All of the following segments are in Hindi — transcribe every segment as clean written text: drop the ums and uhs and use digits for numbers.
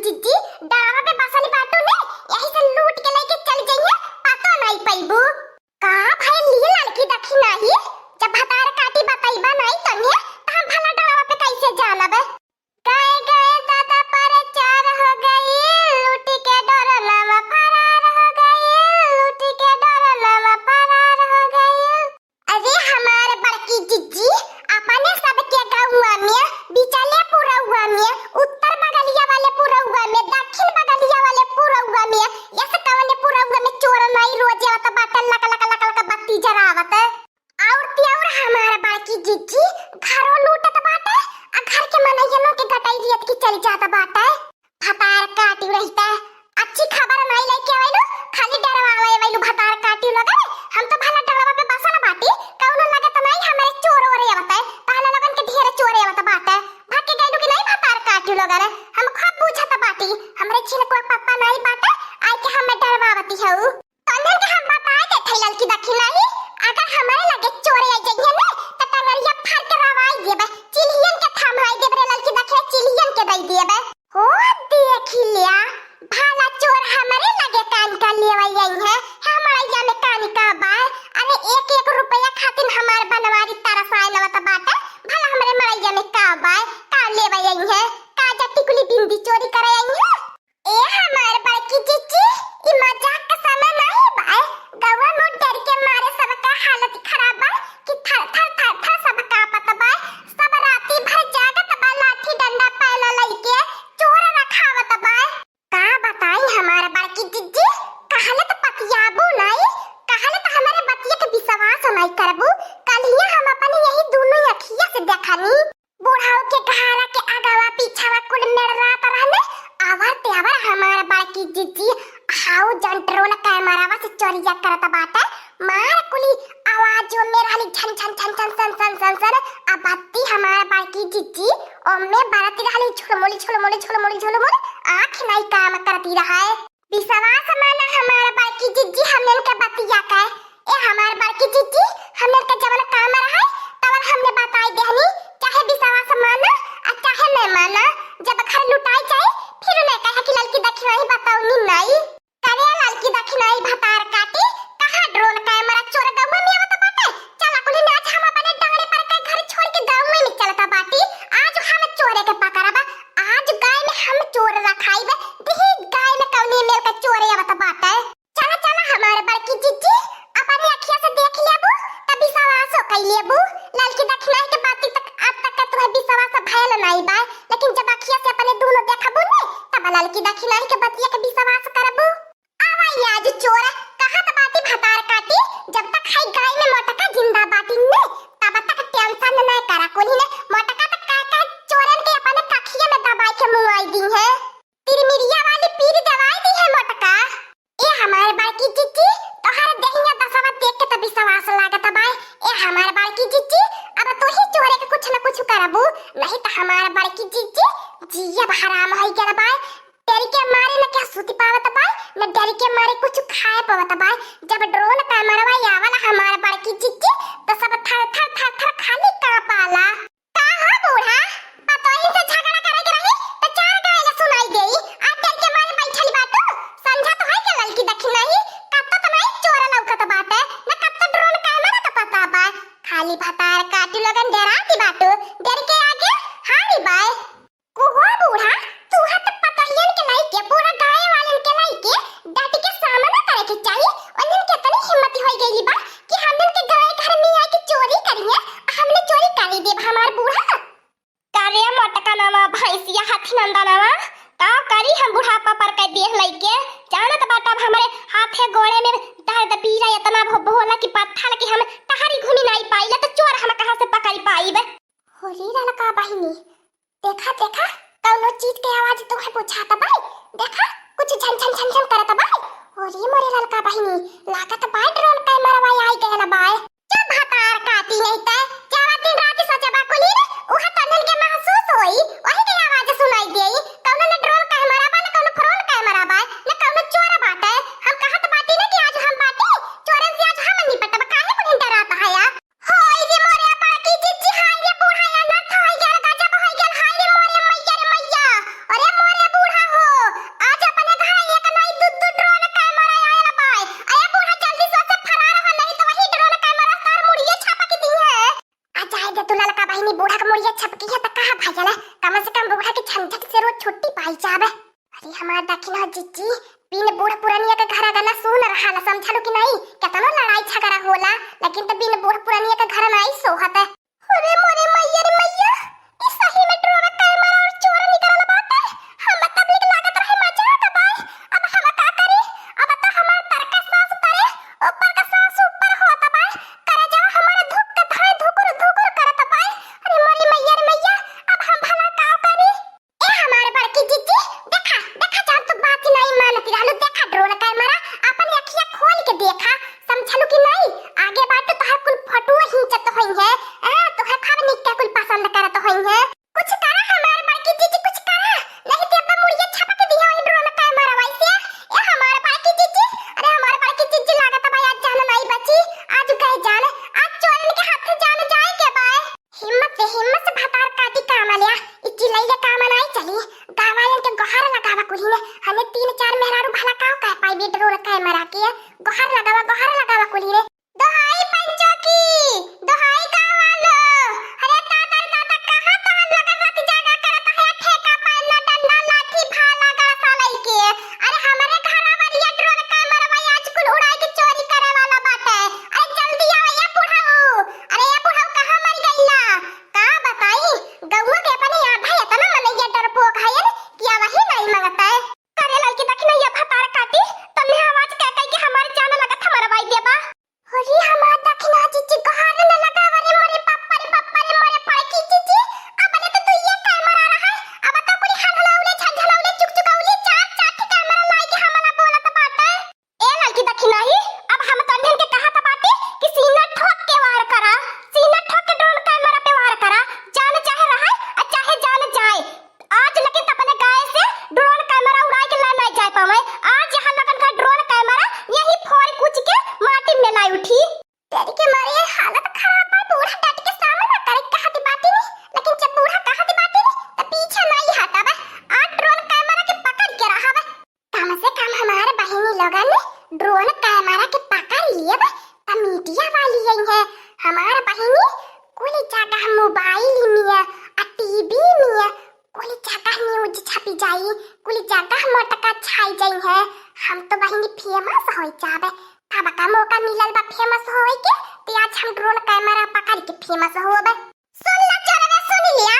जिज्जी डावा पे बसली बाटू ने यही से लूट के लेके चल जाइए पता नहीं पैबू का भाई लिए लड़की देखी नहीं जब भतार काटी बताइबा नहीं तने त हम भला डावा पे कैसे जानब गए गए दादा पर चार हो गई लूट के डरना फरार हो गई लूट के डरना फरार हो गई। अरे हमारे बड़की जिज्जी अपने सब के गाँव में बिचले पूरा हुआ में उत्तर बगलिया वाले पूरा हुआ में दक्षिण बगलिया वाले पूरा हुआ में ऐसे कवने पूरा हुआ में चोर नहीं रोजे आवत bottle luck luck luck luck बत्ती जरावत और हमारे बड़की जिज्जी घरों लूटत बाटे आ घर के मनैयनों के गटाई रियत की चल जाता बाटे भतार काटी रहता अच्छी खबर नहीं लेके आवेलु खाली डरवावे आवेलु भतार काटी लगे हम तो भला डरवा पे बसल बाटी कौनो लगत नहीं हमारे चोर ओरे आवत पहला लगन के ढेर चोर आवत बाटे भाग के गइलु कि नहीं भतार काटी लगे हम खूब बुझत बाटी हमरे छिलको पापा नहीं बाटे आइ के हम डरवावती हऊ तने के हम बताए दे थैलल की दखी नहीं अगर हमारे लगे चोरे आ जाइए ना त टंगरिया फाड़ के रवाई देबे चिल्हियन के थमराई देबे ललकी दखे चिल्हियन के दई देबे हो देखी लिया भाला चोर हमारे लगे कान का लेवई आई है हमारा या में कान का बाय अरे एक एक रुपया खातिर हमार बनवारी तरसाए लवत बाटे भला हमारे मरैया में का बाय का लेवई आई है का जट्टी बिंदी चोरी करे आई है ए हमार बड़की जिज्जी ई मजाक का समय नहीं बाय गवा मुंह डर के मारे सबका हालत खराब बा कि थर थर थर थर सब कापत बा सब राती भर जागत बा लाठी डंडा पैला लइके चोर रखावत बा का बताई हमारे बड़की जिज्जी कहले तो पतियाबू नहीं कहले तो हमारे बतिया के विश्वास नहीं करबू कलिया हम अपन यही दोनों अखिया से देखनी बूढ़ाओ के घारा के आगावा पीछावा कुल मेड़रात रहले आवत आवर हमारे बड़की जिज्जी हाउ जंटरोल कैमरावा से चोरिया करत बाटे मार कुली आवाज में रहली छन छन छन छन सन सन सन सन आ बत्ती हमारे बड़की जिज्जी ओमे बरती रहली छुलमुली छुलमुली छुलमुली छुलमुली आँख नहीं काम करती रहा है विश्वास माना हमारे बड़की जिज्जी हमने के बतिया का ए हमारे बड़की जिज्जी हमने के जवन काम रहा तवन हमने बताई देहनी चाहे विश्वास माना आ चाहे नहीं माना जब घर लुटाई जाए फिर मैं कहा कि लड़की दखी नहीं बताऊंगी नहीं करे लड़की दखी नहीं भतार काटी कहां ड्रोन कैमरा चोर गांव में आवत बाटे चला कुली नाच हम अपने डंगरे पर के घर छोड़ के गांव में चलता बाटी आज हम चोरे के पकड़बा आज गाय में हम चोर रखाइबे दिही गाय में कौनी मेल के चोरे आवत बाटे चला चला हमारे बड़की जिज्जी अपने अखिया से देख लेबू तब विश्वास हो कई लेबू लड़की दखी नहीं के बात तक अब तक का तुम्हें विश्वास भयल नहीं बा लेकिन जब अखिया से अपने दोनों देखबू ने तब लड़की दखी नहीं के बतिया के विश्वास करबू आवा आज चोर कहां त बाटी भतार काटी जब तक खाई गाय में मोटका जिंदा बाटी ने तब तक टेंशन नहीं करा कोनी ने मोटका तक का चोरन के अपने कखिया में दबाई के मुंह आई दी है तिरमिरिया वाली पीर दवाई दी है मोटका ए हमारे बाकी जिज्जी तोहर देहिया दसवा देख के त विश्वास लागत बा ए हमारे बाकी जिज्जी अब तो ही चोरे के कुछ न कुछ करबू नहीं त हमारे बाकी जिज्जी जिया हराम होई गेल बा तेरी के मारे न क्या सूती पावत बा न डर के मारे कुछ खाए पावत बा जब ड्रोन कैमरा आवला हमारे बड़की जिज्जी तो सब थर थर थर थर खाली कांपाला का हो बूढ़ा पतोही से झगड़ा करे के रही तो चार गाय सुनाई देई आ डर के मारे बैठली बाटू समझा तो है के लड़की दखी नहीं कत्तो तो नहीं चोर लौकत बाटे न कत्तो ड्रोन कैमरा का पता बा खाली भतार काटी लगन डराती बाटू डर के आगे हारी बाय को हो बूढ़ा तू हत पतहियन के नहीं के पूरा गाय वालन के नहीं के डट के सामना करे के चाहिए और इनके इतनी हिम्मत होई गईली बा कि हमन के गाय घर में आके चोरी करिए हमने चोरी करी देब हमार बूढ़ा करे मोटका नामा भैंसिया हाथी नंदनवा का करी हम बुढ़ापा पर के देख लई के जानत बाटा हमारे हाथे गोड़े में दर्द पीरा इतना भोला कि पत्थर की हम टहरी घूमी नहीं पाइले तो चोर हम कहां से पकड़ पाईबे होली ला का बहिनी देखा देखा कौनो चीज के आवाज तुम्हें पूछाता बाई देखा कुछ झन झन झन झन करता बाई होली मोरे ललका बहिनी लागत बाई ड्रोन कैमरा आई गएला बाई जब भतार काटी नहीं त जावा दिन रात सजबा कुली ओहा तनल के महसूस होई वही के आवाज सुनाई देई कौनो ने ड्रोन कैमरा बा न कौनो फ्रोन कैमरा बा न कौनो चोर बाटे हम कहत बाटी न कि आज हम बाटी चोरन से आज हम निपटब काहे कुन डराता है या होई रे मोरे बाकी जिज्जी हाय रे बूढ़ा या न थाई गेल गजब होई गेल हाय रे मोरे मैया रे मैया अरे मोरे बूढ़ा हो जाबे। अरे हमार दक्षिण हो जीजी बिन बूढ़ पुरानिया के घर गला सुन रहा ला, समझलो कि नहीं? केतना लड़ाई झगड़ा होला लेकिन तो बिन बूढ़ पुरानिया के घर नहीं सोहत है। अरे मोरे मैया रे मैया, ई सही में ड्रोन कैमरा और चोर निकलल बाटे। हम तबलीग लागत रहे मजाक बा। अब हम का करी? अब तो हमार तरका सांस तरे ऊपर का सांस ऊपर होता बा। करे जा हमारे धुक के धाय धुकुर धुकुर करत बा। अरे मोरे मैया रे मैया, अब हम भला का करी? ए हमारे बड़की जीजी देखा देखा जा, तू बात नहीं मानती रहलू। देखा ड्रोन कैमरा अपन अखियां खोल के देखा, समझलू कि नहीं? आगे बात तो तोहर कुल फोटो खींचत होई है। तोहर खब निक कुल पसंद करत होई है। कुछ करा हमारे बड़की जीजी, कुछ करा, नहीं तो अपन मुड़िया छपा के दिया वही ड्रोन कैमरा वैसे। ए हमारे बड़की जीजी, अरे हमारे बड़की जीजी लागत भाई आज जान नहीं बची। आज कहे जान, आज चोरन के हाथ जान जाए के बाय। हिम्मत से भतार काटी काम लिया। इची लइया काम नहीं चली। गावालन के गोहार लगावा कुली ने। हने 3-4 मेहरारू भला काव कह पाई ड्रोन कैमरा के। गोहार लगावा कुली ने। दोहाई पंचो की, दोहाई गावालो। अरे ताता कहां तहन लगन रात जागा करत है। ठेका पाना डंडा लाठी भाला गासा लइके। अरे हमरे घरा वाली ड्रोन कैमरा भाई आज कुल उड़ाई के चोरी करे वाला बाटे। अरे जल्दी आओ या बुढ़ाऊ। अरे या बुढ़ाऊ कहां मर गइला? का बताई गौवा के अपने आधा इतना मनैया डरपोक है कि वही नहीं मंगता है। करे लड़की दखना या भतार काटी तने आवाज कह के हमारे जाने लगत हमारा भाई देबा। अरे हमार दखना जीजी गोहार न लगावा रे मोरे पप्पा रे मोरे पड़की जीजी। अब ने तो ये कैमरा रहा। अब तो पूरी हलहलाउले झलझलाउले चुकचुकाउले चाट कैमरा लाई के हमला बोलत बाटे। ए लड़की दखना ही अब हम तन्हन के कहा था बाटे कि सीना ठोक के वार करा, सीना ठोक के ड्रोन कैमरा पे वार करा। जान चाहे रहा और चाहे जान जाए। आज लेकिन अपने गाय से ड्रोन कैमरा उड़ा के ला नहीं जाए पावे। आज यहां लगन का ड्रोन कैमरा यही फोड़ कुछ के माटी में लाई उठी। तेरी के मारे हालत खराब है। बूढ़ा डट के सामने करे कहती बातें नहीं, लेकिन जब बूढ़ा कहती बातें नहीं तो पीछे नहीं हटा बा। आज ड्रोन कैमरा के पकड़ के रहा बा। कम से कम हमारे बहिनी लोगन ने ड्रोन कैमरा के पकड़ लिए बा। त मीडिया वाली यही है हमारे बहिनी। कोई जगह मोबाइल में और टीवी में कोई जगह न्यूज छपी जाई, कोई जगह मोटका छाई जाई है। हम तो बहिनी फेमस होई जाबे। अब का मौका मिलल बा फेमस होई के, ते आज हम ड्रोन कैमरा पकड़ के फेमस होबे। सुन ला चोरवे, सुन लिया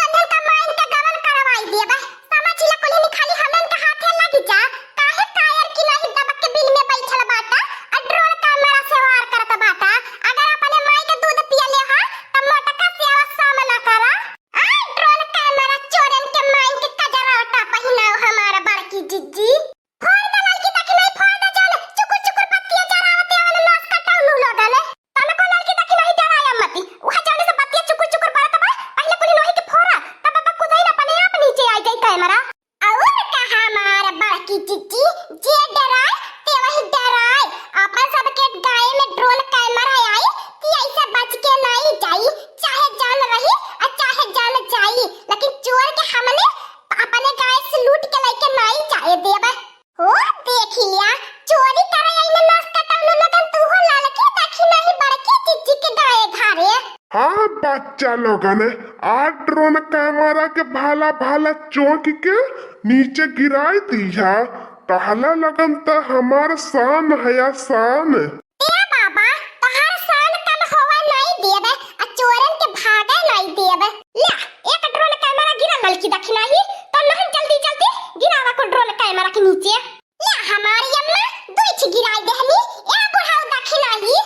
तन्हन का माइन के गवन करवाई देबे। समझ ला कोली खाली हमन के हाथे लगी जा। काहे टायर की नहीं दबक के बिल में बैठल बाटा और ड्रोन कैमरा से वार करत बाटा। अगर अपने माई के दूध पिया ले हा त मोटका से आवाज सामना करा। ड्रोन कैमरा चोरन के माइन के कजराटा पहिनाओ हमारा बड़की जिज्जी। फोड़ द लड़की तक नहीं फोड़ द जान। चुकुर चुकुर पत्तियां जरावते वाला नाच कटाऊ नु लगले। तने को लड़की तक नहीं डराया मती। वहां जाने से पत्तियां चुकुर चुकुर पड़त बा। पहले कोनी नहीं के फोड़ा तब तक कुदाई ना अपने आप नीचे आ गई कैमरा। और कहा हमारा बड़की जिज्जी जे डराए ते वही डराए। अपन सबके गाय में ड्रोन कैमरा आई कि ऐसे बच के नहीं जाई। चाहे जान रही और चाहे जान जाई, लेकिन चोर के हमने अपने गाय से लूट के लेके नहीं जाए देबे। हो देख लिया चोरी करे आइने नाश्ता टाउन लगन तू हो लाल की देखी नहीं बड़की जीजी के गाय घरे। हाँ बच्चा लोगन आज ड्रोन कैमरा के भाला भाला चौंक के नीचे गिराई दिया। कहला लगन त हमार शान है शान। ए बाबा तोहार शान कम होवा नहीं देबे आ चोरन के भागे नहीं देबे। ला एक ड्रोन कैमरा गिरा लड़की दखना ही तो नहीं जल्दी जल्दी गिरावा को ड्रोन कैमरा के नीचे। ला हमारी अम्मा दुइछ गिराई देहनी। ए बुढ़ाऊ दखना ही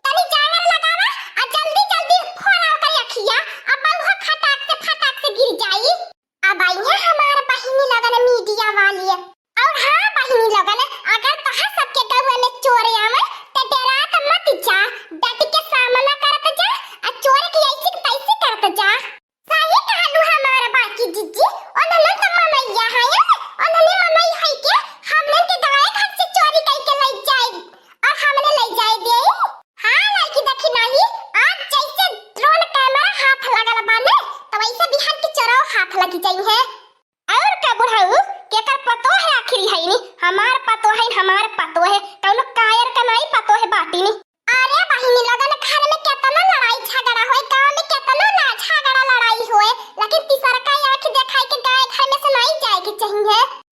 तनी जागर लगावा आ जल्दी जल्दी फोड़ा कर रखिया। अब बलवा फटाक से गिर जाई। अब आइए हमार बहिनी लगन मीडिया वाली है। और हां बहिनी लगन अगर तोहा सबके गौवा में चोर आवे त डरात मत जा। डट के सामना करत जा आ चोर की ऐसी तैसी करत जा। सही कहलू हमार बाकी जिज्जी। ओनने त मनैया है ओनने मनई है के हमने के गाय घर से चोरी करके ले जाए और हमने ले जाए दे। हां लड़की देखी नहीं आज जैसे ड्रोन कैमरा हाथ लगल बाने तो वैसे बिहान के चोरों हाथ लगी जाई है। और का बुढ़ाऊ केकर पतो है आखिरी है नी हमार पतो है कौनो कायर का नहीं पतो है बाटी नी। अरे बहिनी लगन घर में केतना लड़ाई झगड़ा होए, गांव में केतना झगड़ा लड़ाई होए, लेकिन तीसरका आंख देखाई के गाय घर में से नहीं जाए के चाहिए।